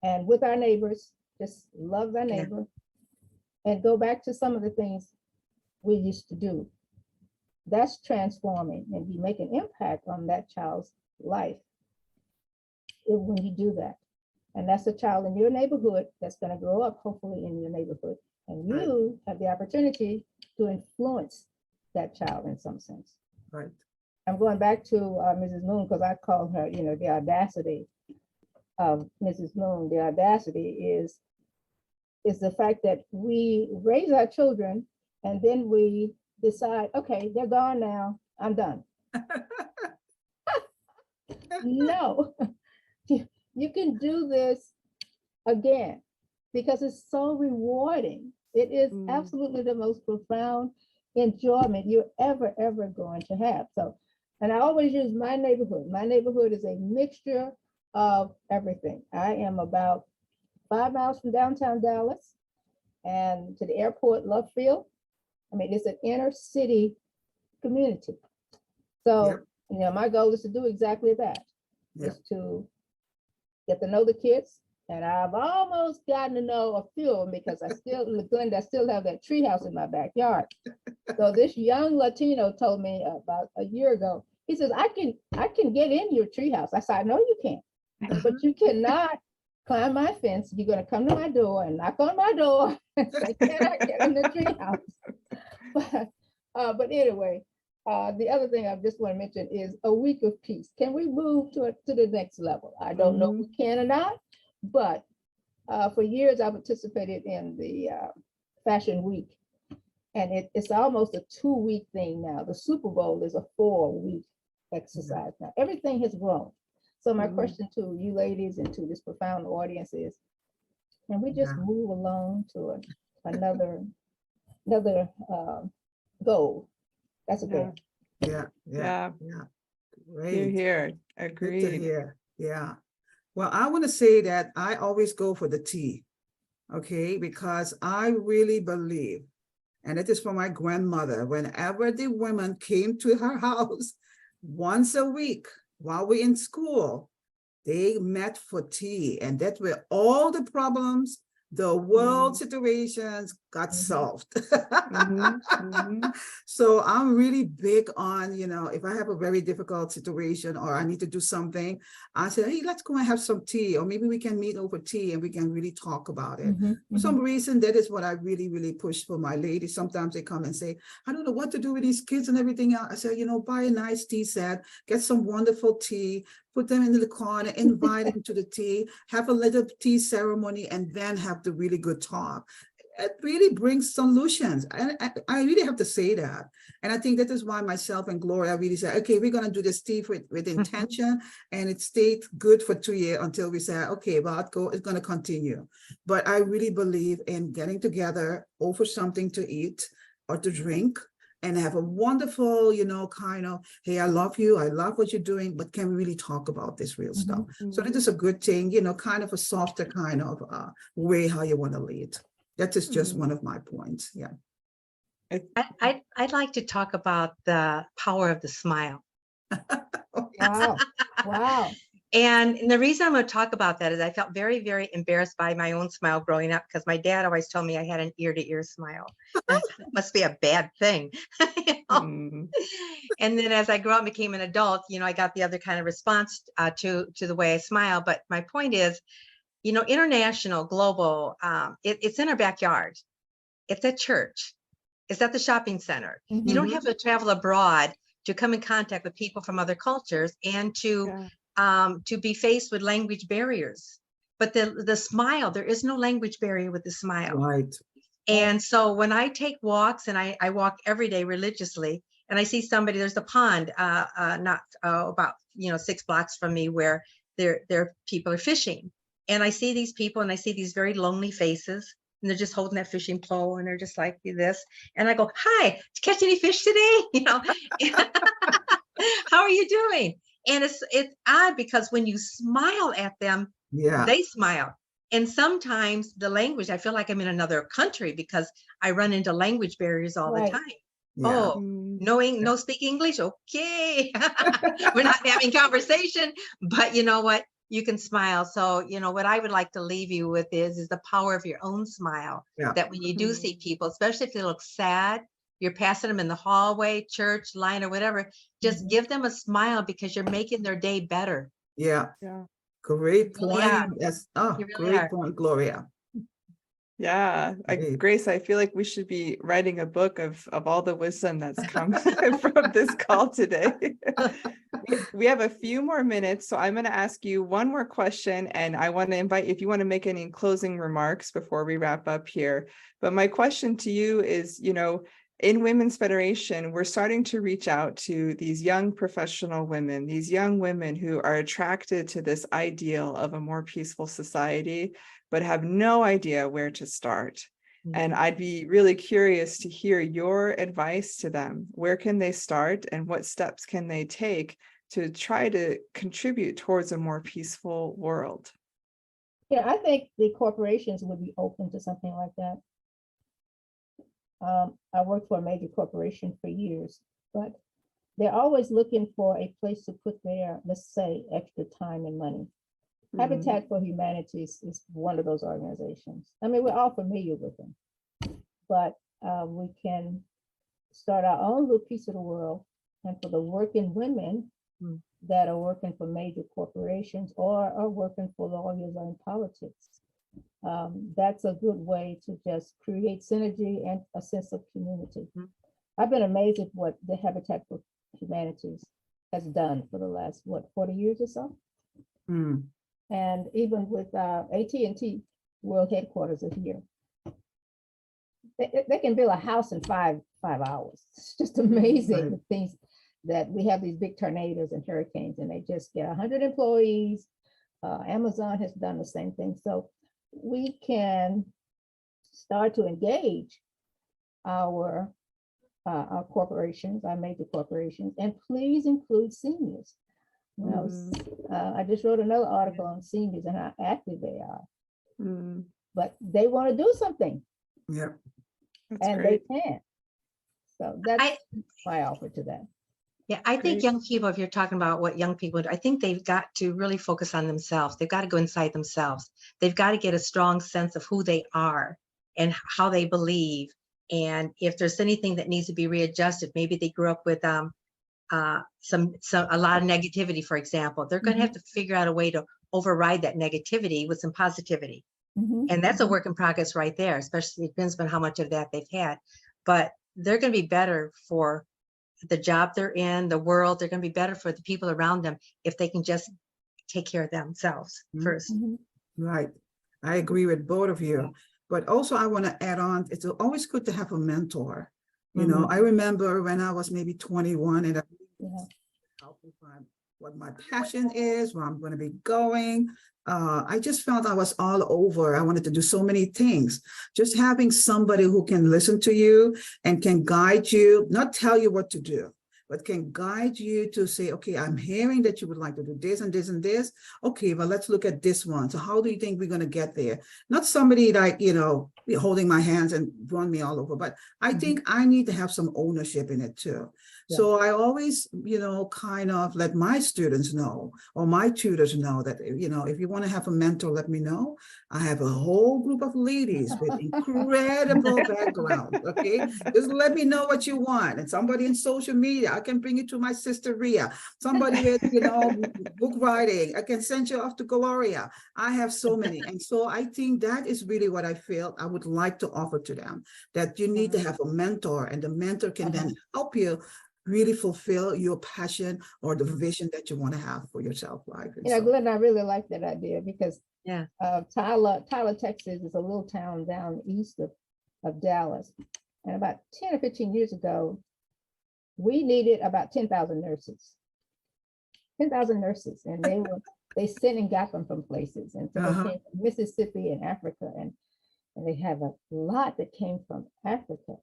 and with our neighbors, just love thy neighbor, and go back to some of the things we used to do, that's transforming, and you make an impact on that child's life when you do that. And that's a child in your neighborhood that's going to grow up, hopefully, in your neighborhood. And you have the opportunity to influence that child in some sense. Right. I'm going back to Mrs. Moon, because I call her, the audacity of Mrs. Moon. The audacity is the fact that we raise our children and then we decide, okay, they're gone now, I'm done. No, you can do this again, because it's so rewarding. It is absolutely the most profound enjoyment you're ever going to have. So, and I always use my neighborhood. My neighborhood is a mixture of everything. I am about 5 miles from downtown Dallas and to the airport, Love Field. I mean, it's an inner city community. So, my goal is to do exactly that, is to get to know the kids. And I've almost gotten to know a few of them, because I still have that treehouse in my backyard. So this young Latino told me about a year ago, he says, I can get in your treehouse. I said, no, you can't, but you cannot climb my fence. You're going to come to my door and knock on my door and say, can I get in the treehouse? But anyway, the other thing I just want to mention is a week of peace. Can we move to the next level? I don't know if we can or not, but for years I participated in the Fashion Week, and it's almost a 2-week thing now. The Super Bowl is a 4-week exercise now. Everything has grown. So my question to you ladies and to this profound audience is, can we just move along to another goal? That's a good. Yeah. Great. Here. Agreed. Good to hear. Yeah. Well, I want to say that I always go for the tea, okay? Because I really believe, and it is from my grandmother, whenever the women came to her house once a week while we're in school, they met for tea, and that's where all the problems, the world situations got solved. So I'm really big on, if I have a very difficult situation or I need to do something, I say, hey, let's go and have some tea, or maybe we can meet over tea and we can really talk about it. For some reason, that is what I really, really push for my ladies. Sometimes they come and say, I don't know what to do with these kids and everything else. I say, buy a nice tea set, get some wonderful tea, put them in the corner, invite them to the tea, have a little tea ceremony, and then have the really good talk. it really brings solutions. And I really have to say that. And I think that is why myself and Gloria really said, okay, we're going to do this tea with intention, and it stayed good for 2 years until we said, okay, well, it's going to continue. But I really believe in getting together over something to eat or to drink and have a wonderful, kind of, hey, I love you, I love what you're doing, but can we really talk about this real stuff? So that is a good thing, kind of a softer kind of way how you want to lead. That is just one of my points. Yeah. I'd like to talk about the power of the smile. Wow. Wow. And the reason I'm going to talk about that is I felt very, very embarrassed by my own smile growing up, because my dad always told me I had an ear-to-ear smile. That must be a bad thing. And then as I grew up and became an adult, I got the other kind of response to the way I smile. But my point is, international, global, it's in our backyard. It's at church. It's at the shopping center. You don't have to travel abroad to come in contact with people from other cultures and to be faced with language barriers. But the smile, there is no language barrier with the smile. Right. And so when I take walks, and I walk every day religiously, and I see somebody, there's a pond not about 6 blocks from me where there people are fishing. And I see these people, and I see these very lonely faces, and they're just holding that fishing pole, and they're just like this. And I go, hi, did you catch any fish today? How are you doing? And it's odd, because when you smile at them, they smile. And sometimes the language, I feel like I'm in another country because I run into language barriers all the time. Yeah. Oh, no speak English. Okay. We're not having conversation, but you know what? You can smile. So, what I would like to leave you with is the power of your own smile. That when you do see people, especially if they look sad, you're passing them in the hallway, church, line, or whatever, just give them a smile, because you're making their day better. Yeah. Great point. That's great point, Gloria. Yeah, Grace, I feel like we should be writing a book of all the wisdom that's come from this call today. We have a few more minutes, so I'm going to ask you one more question, and I want to invite if you want to make any closing remarks before we wrap up here. But my question to you is, in Women's Federation, we're starting to reach out to these young professional women, these young women who are attracted to this ideal of a more peaceful society, but have no idea where to start. And I'd be really curious to hear your advice to them. Where can they start, and what steps can they take to try to contribute towards a more peaceful world? Yeah, I think the corporations would be open to something like that. I worked for a major corporation for years, but they're always looking for a place to put their, let's say, extra time and money. Habitat for Humanity is one of those organizations. I mean, we're all familiar with them, but we can start our own little piece of the world. And for the working women that are working for major corporations or are working for lawyers or in politics, that's a good way to just create synergy and a sense of community. I've been amazed at what the Habitat for Humanities has done for the last, 40 years or so? And even with AT&T World Headquarters is here. They can build a house in five hours. It's just amazing the things that we have, these big tornadoes and hurricanes, and they just get 100 employees. Amazon has done the same thing. So we can start to engage our corporations, our major corporations, and please include seniors. I just wrote another article on seniors and how active they are, but they want to do something. And great. They can. So that's my offer to them. Yeah, I think young people, if you're talking about what young people do, I think they've got to really focus on themselves. They've got to go inside themselves. They've got to get a strong sense of who they are and how they believe. And if there's anything that needs to be readjusted, maybe they grew up with a lot of negativity, for example. They're going to have to figure out a way to override that negativity with some positivity. And that's a work in progress right there, especially it depends on how much of that they've had. But they're going to be better for the job they're in, the world. They're going to be better for the people around them if they can just take care of themselves first. Right. I agree with both of you. But also I want to add on, it's always good to have a mentor. You know, I remember when I was maybe 21 and I help me find what my passion is, where I'm going to be going. I just felt I was all over. I wanted to do so many things. Just having somebody who can listen to you and can guide you, not tell you what to do, but can guide you to say, okay, I'm hearing that you would like to do this and this and this. Okay, well, let's look at this one. So how do you think we're going to get there? Not somebody like, you know, holding my hands and run me all over, but I think I need to have some ownership in it too. Yeah. So I always, you know, kind of let my students know, or my tutors know that, you know, if you want to have a mentor, let me know. I have a whole group of ladies with incredible background. Okay, just let me know what you want. And somebody in social media, I can bring you to my sister Ria. Somebody with, you know, book writing, I can send you off to Gloria. I have so many. And so I think that is really what I feel I would like to offer to them, that you need to have a mentor, and the mentor can then help you really fulfill your passion or the vision that you want to have for yourself. Like, you know, Glenn, I really like that idea because Tyler, Texas is a little town down east of Dallas. And about 10 or 15 years ago, we needed about 10,000 nurses. 10,000 nurses, and they sent and got them from places. And so they came from Mississippi and Africa, and they have a lot that came from Africa.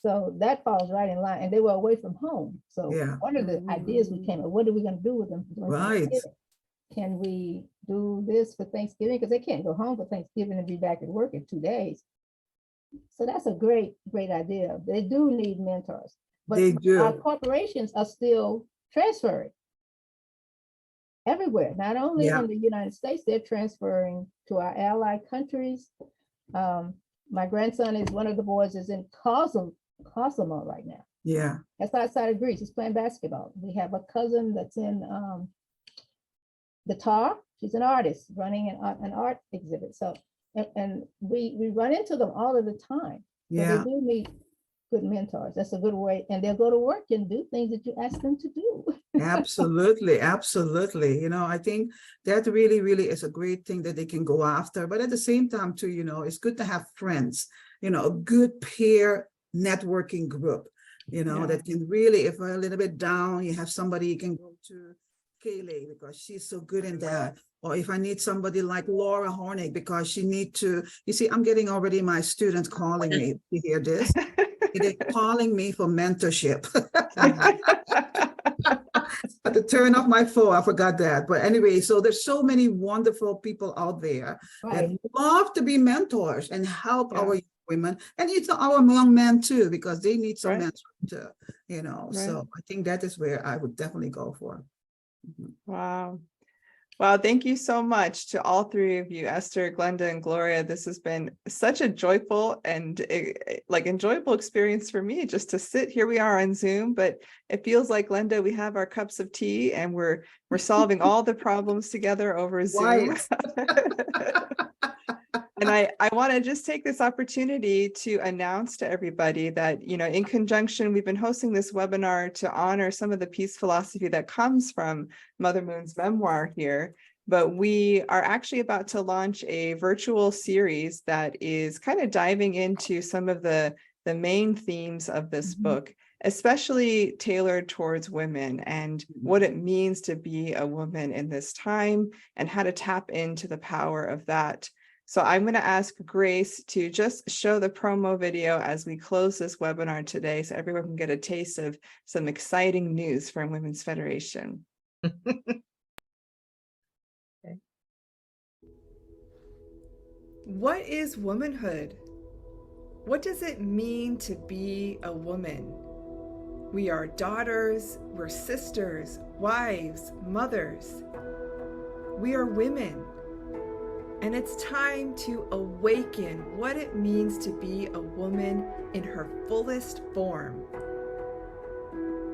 So that falls right in line, and they were away from home. So one of the ideas we came up, what are we going to do with them? Right. Can we do this for Thanksgiving? Because they can't go home for Thanksgiving and be back at work in 2 days. So that's a great idea. They do need mentors, but our corporations are still transferring everywhere, not only in the United States, they're transferring to our allied countries. My grandson is, one of the boys is in Kosovo right now. Yeah. That's outside of Greece. He's playing basketball. We have a cousin that's in the TAR. She's an artist running an art exhibit. So, and we run into them all of the time. So they do need good mentors. That's a good way. And they'll go to work and do things that you ask them to do. Absolutely. Absolutely. You know, I think that really, really is a great thing that they can go after. But at the same time, too, you know, it's good to have friends, you know, a good peer networking group, you know, that can really, if we're a little bit down, you have somebody you can go to, Kaylee, because she's so good in that. Or if I need somebody like Laura Hornig, because she need to, you see, I'm getting already my students calling me to hear this. They're calling me for mentorship. I had to turn off my phone. I forgot that. But anyway, so there's so many wonderful people out there that love to be mentors and help our women, and it's our young men too, because they need some mentoring too, you know. So I think that is where I would definitely go for. Wow. Wow, thank you so much to all three of you, Esther, Glenda, and Gloria. This has been such a joyful and enjoyable experience for me, just to sit here. We are on Zoom, but it feels like, Glenda, we have our cups of tea and we're solving all the problems together over Zoom. And I want to just take this opportunity to announce to everybody that, you know, in conjunction, we've been hosting this webinar to honor some of the peace philosophy that comes from Mother Moon's memoir here. But we are actually about to launch a virtual series that is kind of diving into some of the main themes of this book, especially tailored towards women and what it means to be a woman in this time and how to tap into the power of that. So I'm going to ask Grace to just show the promo video as we close this webinar today, so everyone can get a taste of some exciting news from Women's Federation. What is womanhood? What does it mean to be a woman? We are daughters, we're sisters, wives, mothers. We are women. And it's time to awaken what it means to be a woman in her fullest form.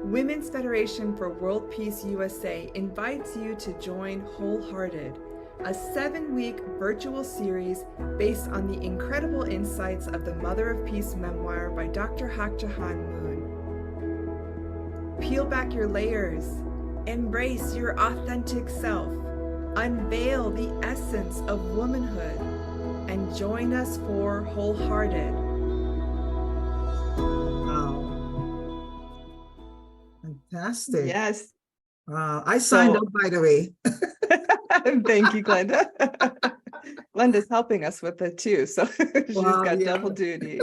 Women's Federation for World Peace USA invites you to join Wholehearted, a 7-week virtual series based on the incredible insights of the Mother of Peace memoir by Dr. Hak Jahan Moon. Peel back your layers, embrace your authentic self, unveil the essence of womanhood, and join us for Wholehearted. Wow. Fantastic. Yes. Wow. I signed So- up, by the way. Thank you, Glenda. Glenda's helping us with it too, so she's Wow, got yeah. double duty.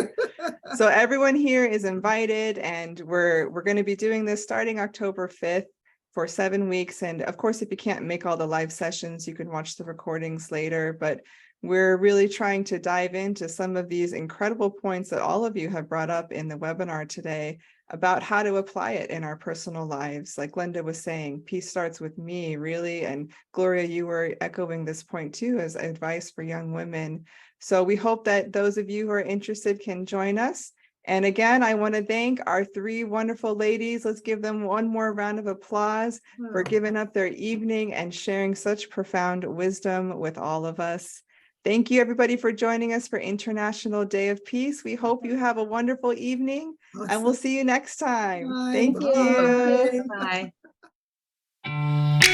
So everyone here is invited, and we're going to be doing this starting October 5th for 7 weeks. And of course, if you can't make all the live sessions, you can watch the recordings later. But we're really trying to dive into some of these incredible points that all of you have brought up in the webinar today about how to apply it in our personal lives. Like Glenda was saying, peace starts with me, really. And Gloria, you were echoing this point too as advice for young women. So we hope that those of you who are interested can join us. And again, I want to thank our 3 wonderful ladies. Let's give them one more round of applause for giving up their evening and sharing such profound wisdom with all of us. Thank you, everybody, for joining us for International Day of Peace. We hope you have a wonderful evening, and we'll see you next time. Bye. Thank Thank you. you. Bye.